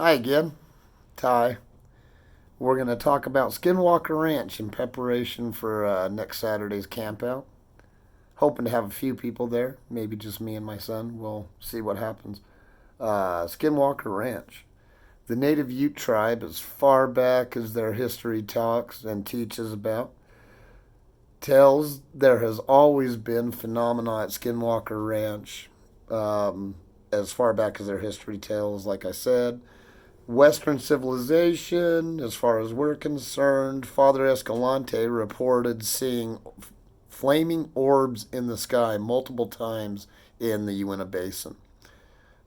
Hi again, Ty. We're going to talk about Skinwalker Ranch in preparation for next Saturday's campout. Hoping to have a few people there, maybe just me and my son. We'll see what happens. Skinwalker Ranch. The native Ute tribe, as far back as their history talks and teaches about, tells there has always been phenomena at Skinwalker Ranch. Um, as far back as their history tells, like I said, Western civilization, as far as we're concerned, Father Escalante reported seeing flaming orbs in the sky multiple times in the Uinta Basin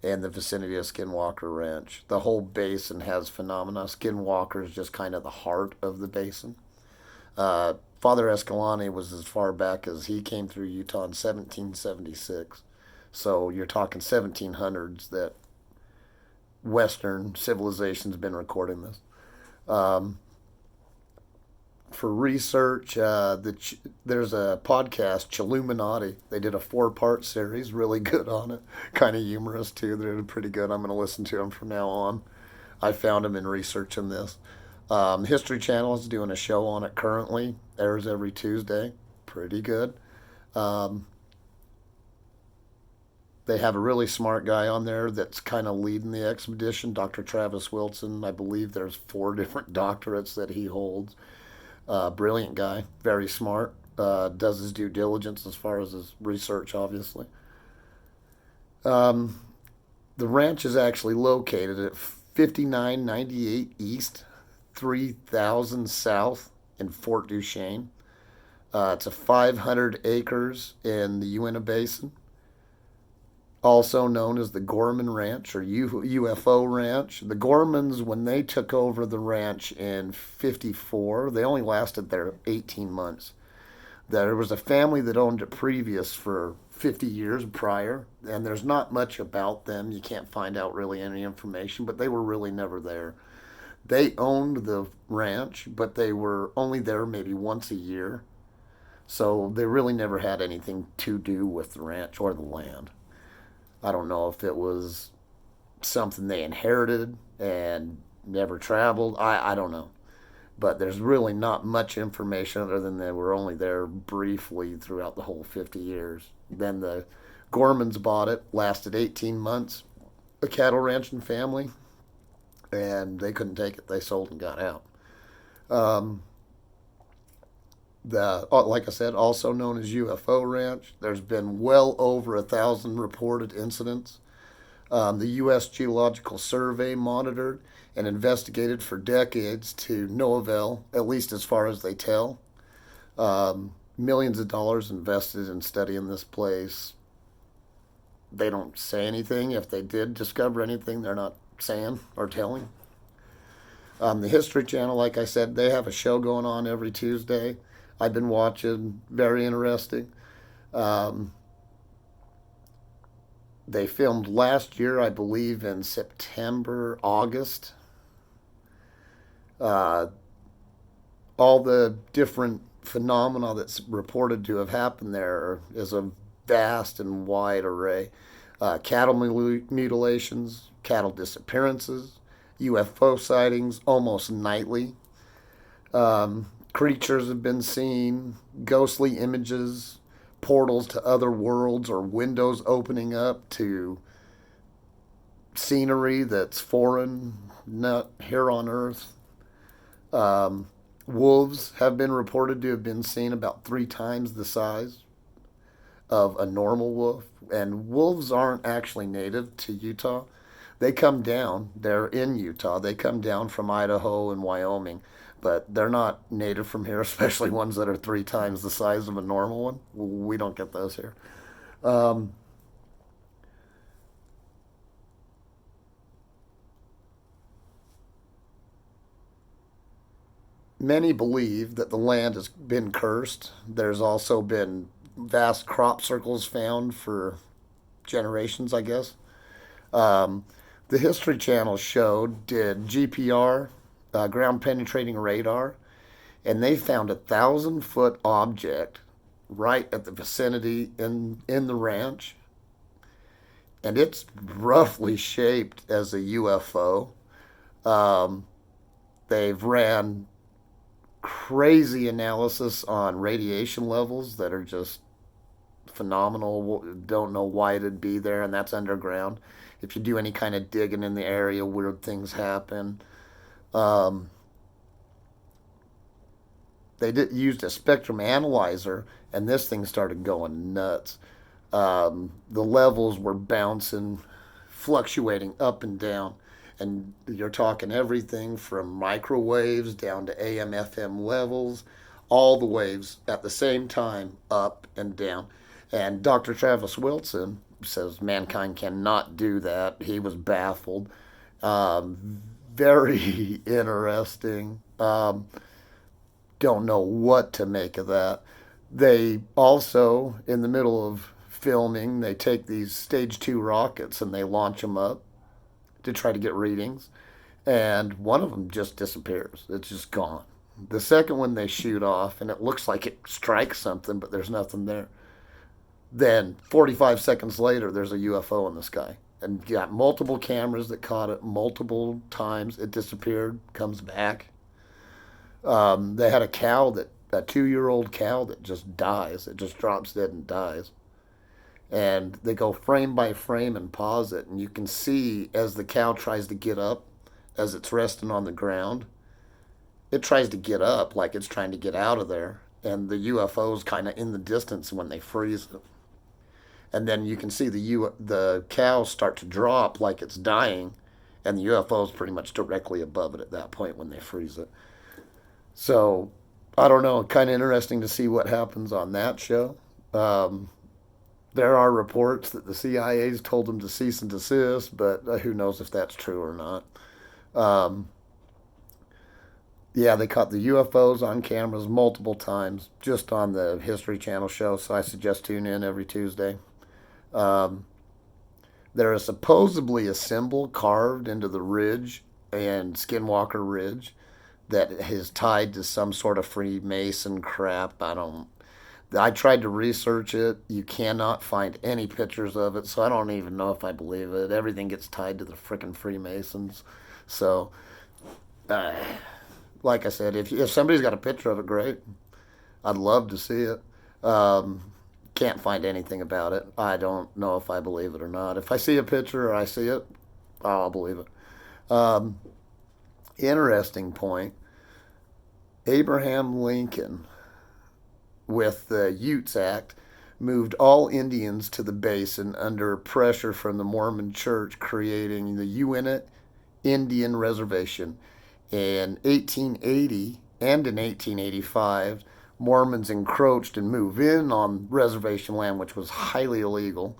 and the vicinity of Skinwalker Ranch. The whole basin has phenomena. Skinwalker is just kind of the heart of the basin. Father Escalante was as far back as he came through Utah in 1776. So you're talking 1700s that Western civilization's been recording this. Um, for research, there's a podcast, Chilluminati. They did a four-part series, really good on it. Kind of humorous too. They're pretty good. I'm going to listen to them from now on. I found them in researching this. History Channel is doing a show on it currently. Airs every Tuesday. Pretty good. Um, they have a really smart guy on there that's kind of leading the expedition, Dr. Travis Wilson. I believe there's four different doctorates that he holds. Brilliant guy, very smart. Does his due diligence as far as his research, obviously. Um, the ranch is actually located at 5998 East, 3000 South in Fort Duchesne. It's a 500 acres in the Uinta Basin, also known as the Gorman Ranch or UFO Ranch. The Gormans, when they took over the ranch in 54, they only lasted there 18 months. There was a family that owned it previous for 50 years prior, and there's not much about them. You can't find out really any information, but they were really never there. They owned the ranch, but they were only there maybe once a year. So they really never had anything to do with the ranch or the land. I don't know if it was something they inherited and never traveled. I don't know. But there's really not much information other than they were only there briefly throughout the whole 50 years. Then the Gormans bought it, lasted 18 months, a cattle ranching family, and they couldn't take it. They sold and got out. Um, like I said, also known as UFO Ranch. There's been well over 1,000 reported incidents. The U.S. Geological Survey monitored and investigated for decades to no avail, at least as far as they tell. Millions of dollars invested in studying this place. They don't say anything. If they did discover anything, they're not saying or telling. The History Channel, like I said, they have a show going on every Tuesday. I've been watching, very interesting. Um, they filmed last year, I believe, in September, August. Uh, all the different phenomena that's reported to have happened there is a vast and wide array. Cattle mutilations, cattle disappearances, UFO sightings almost nightly. Creatures have been seen, ghostly images, portals to other worlds or windows opening up to scenery that's foreign, not here on Earth. Um, Wolves have been reported to have been seen about three times the size of a normal wolf. And wolves aren't actually native to Utah. They come down, they're in Utah. They come down from Idaho and Wyoming, but they're not native from here, especially ones that are three times the size of a normal one. We don't get those here. Um, Many believe that the land has been cursed. There's also been vast crop circles found for generations, I guess. Um, the History Channel showed did GPR, ground penetrating radar, and they found 1,000 foot object right at the vicinity in the ranch, and it's roughly shaped as a UFO. Um, they've ran crazy analysis on radiation levels that are just phenomenal. Don't know why it'd be there, and that's underground. If you do any kind of digging in the area, weird things happen. Um, they used a spectrum analyzer, and this thing started going nuts. The levels were bouncing, fluctuating up and down. And you're talking everything from microwaves down to AM, FM levels, all the waves at the same time, up and down. And Dr. Travis Wilson says mankind cannot do that. He was baffled. Very interesting. Don't know what to make of that. They also, in the middle of filming, they take these stage 2 rockets and they launch them up to try to get readings. And one of them just disappears. It's just gone. The second one they shoot off and it looks like it strikes something, but there's nothing there. Then 45 seconds later, there's a UFO in the sky. And you got multiple cameras that caught it multiple times. It disappeared, comes back. They had a 2-year-old cow that just dies. It just drops dead and dies. And they go frame by frame and pause it. And you can see as the cow tries to get up, as it's resting on the ground, it tries to get up like it's trying to get out of there. And the UFO's kind of in the distance when they freeze it. And then you can see the cow start to drop like it's dying. And the UFO is pretty much directly above it at that point when they freeze it. So, I don't know. Kind of interesting to see what happens on that show. Um, there are reports that the CIA's told them to cease and desist, but who knows if that's true or not. Um, yeah, they caught the UFOs on cameras multiple times just on the History Channel show, so I suggest tune in every Tuesday. Um, there is supposedly a symbol carved into the ridge and Skinwalker Ridge that is tied to some sort of Freemason crap. I tried to research it. You cannot find any pictures of it, so I don't even know if I believe it. Everything gets tied to the frickin' Freemasons. So, uh, like I said, if somebody's got a picture of it, great. I'd love to see it. Um, can't find anything about it. I don't know if I believe it or not. If I see a picture or I see it, I'll believe it. Um, interesting point. Abraham Lincoln, with the Utes Act, moved all Indians to the basin under pressure from the Mormon Church, creating the Uinta Indian Reservation. In 1880 and in 1885, Mormons encroached and moved in on reservation land, which was highly illegal,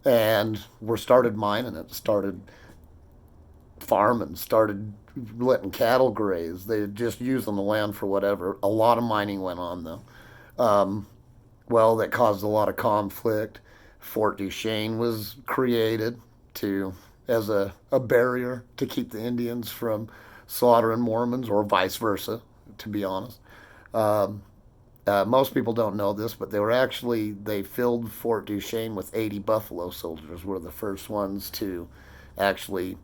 and were started mining it, started farming, started letting cattle graze. They just using the land for whatever. A lot of mining went on though. Um, well, that caused a lot of conflict. Fort Duchesne was created to as a barrier to keep the Indians from slaughtering Mormons, or vice versa, to be honest. Um, most people don't know this, but they filled Fort Duchesne with 80 Buffalo soldiers. Were the first ones to actually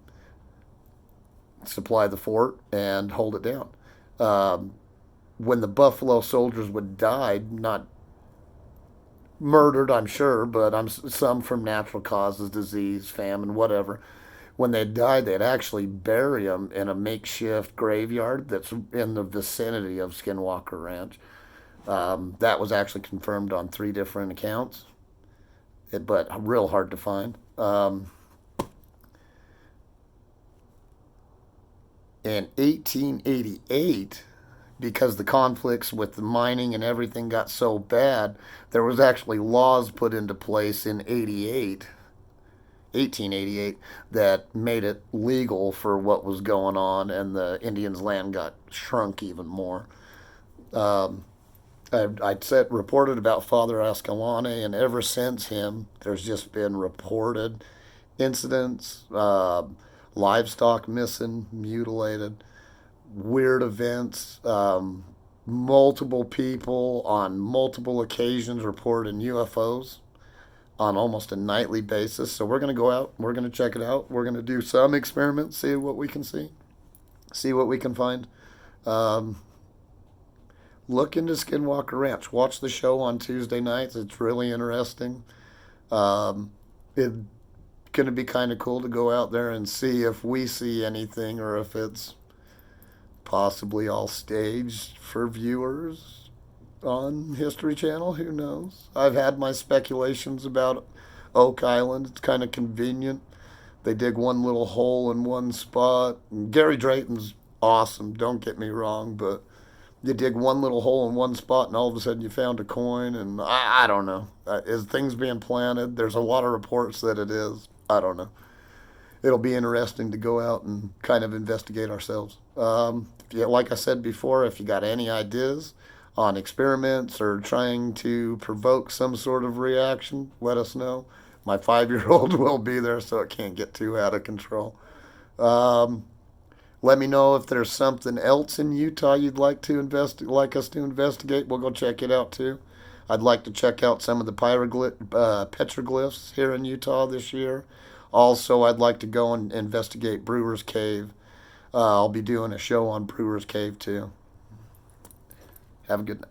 supply the fort and hold it down. Um, when the Buffalo soldiers would die, not murdered, I'm sure, but some from natural causes, disease, famine, whatever. When they died, they'd actually bury them in a makeshift graveyard that's in the vicinity of Skinwalker Ranch. That was actually confirmed on 3 different accounts, but real hard to find. In 1888, because the conflicts with the mining and everything got so bad, there was actually laws put into place in 1888, that made it legal for what was going on, and the Indians' land got shrunk even more. Um, I'd said reported about Father Escalante, and ever since him, there's just been reported incidents, livestock missing, mutilated, weird events. Multiple people on multiple occasions reported UFOs. on almost a nightly basis. So we're going to go out, we're going to check it out, we're going to do some experiments, see what we can see what we can find. Um, Look into Skinwalker Ranch. Watch the show on Tuesday nights. It's really interesting. It's going to be kind of cool to go out there and see if we see anything or if it's possibly all staged for viewers on History Channel. Who knows? I've had my speculations about Oak Island. It's kind of convenient. They dig one little hole in one spot. And Gary Drayton's awesome, don't get me wrong, but you dig one little hole in one spot and all of a sudden you found a coin, and I don't know. Is things being planted? There's a lot of reports that it is. I don't know. It'll be interesting to go out and kind of investigate ourselves. Yeah, like I said before, if you got any ideas on experiments or trying to provoke some sort of reaction, let us know. My 5-year old will be there, so it can't get too out of control. Um, Let me know if there's something else in Utah you'd like us to investigate. We'll go check it out too. I'd like to check out some of the petroglyphs here in Utah this year. Also, I'd like to go and investigate Brewer's Cave. I'll be doing a show on Brewer's Cave too. Have a good night.